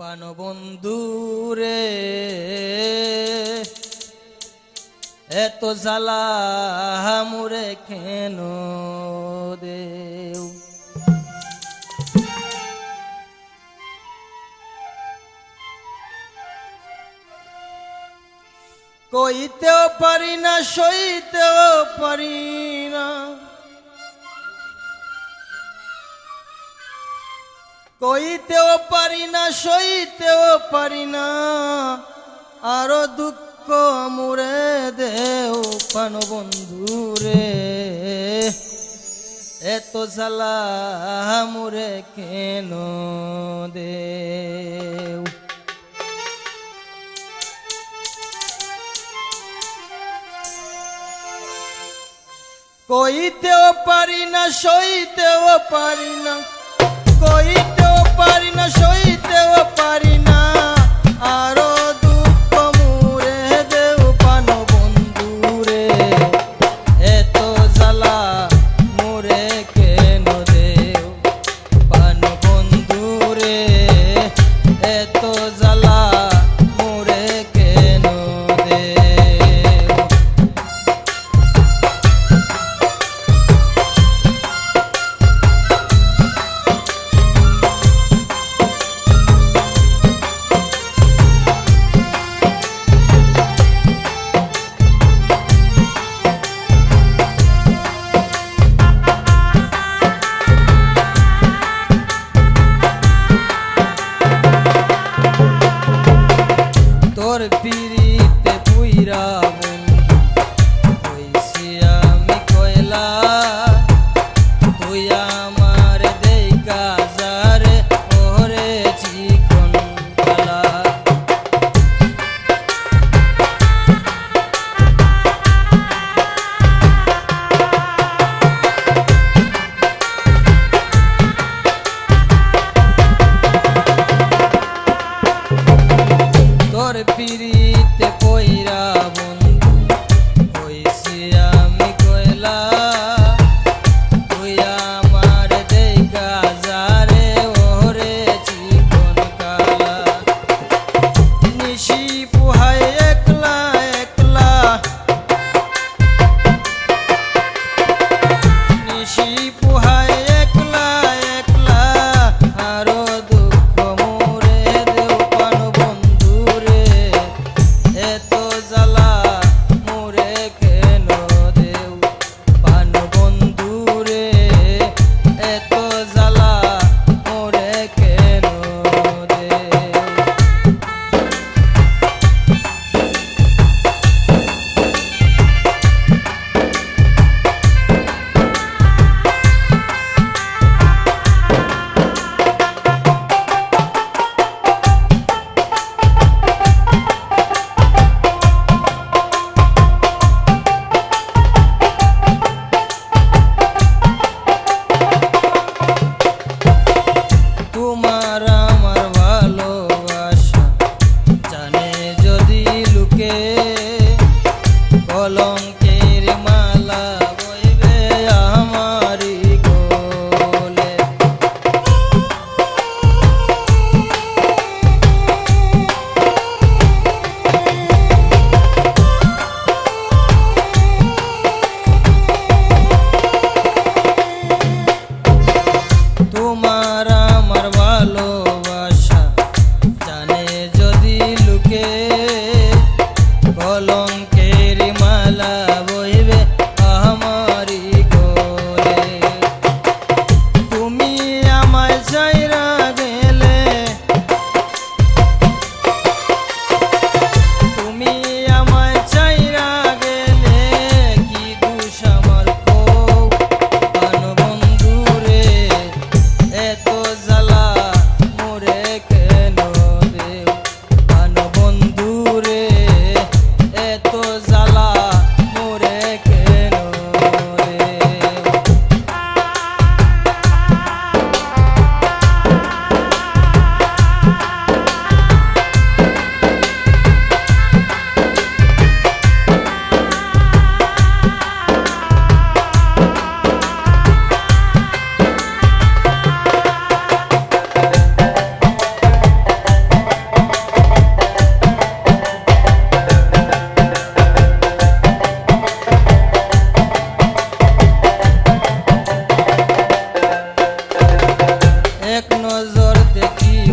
প্রাণবন্ধু রে এত জ্বালা মুরে কেন দেও কইতেও পারি না সইতেও পারি না কইতেও পারি না সইতেও পারি না আরো দুঃখ মুরে দেও প্রাণবন্ধু রে এত জ্বালা মুরে কেন দেও কইতেও পারি না সইতেও পারি না কইতেও পারি না সইতেও পারি না আরো দুঃখ মুরে দেও প্রাণবন্ধু রে এত জ্বালা মুরে কেন দেও প্রাণবন্ধু রে এত জ্বালা মুরে কেন দেও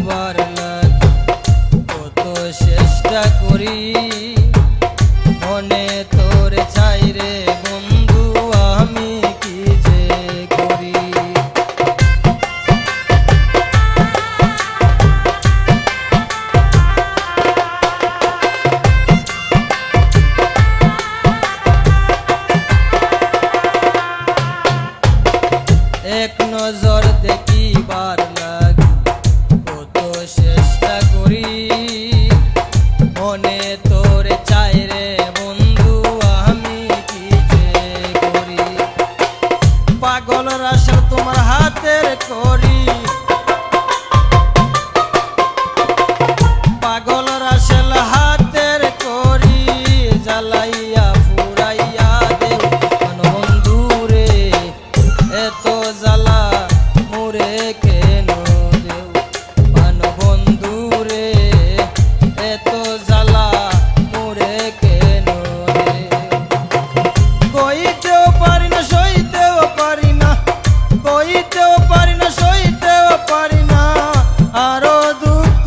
দেওয়ার লাগে কত চেষ্টা করি মনে তোরে চাই রে বন্ধু আমি কি যে করি এক নজর দেখিবার লাগে কত চেষ্টা করি মনে তোরে চাই রে বন্ধু আমি কি যে করি পাগল রাসেল তোমার হাতের করি পাগল রাসেল হাতের করি জ্বালাইয়া ফুরাইয়া দেও বন্ধু রে এত জ্বালা মোরে কেন দেও পান বন্ধু রে এত জ্বালা মোরে কেন দেও কইতেও পারি না সইতেও পারি না কইতেও পারি না সইতেও পারি না আরো দুঃখ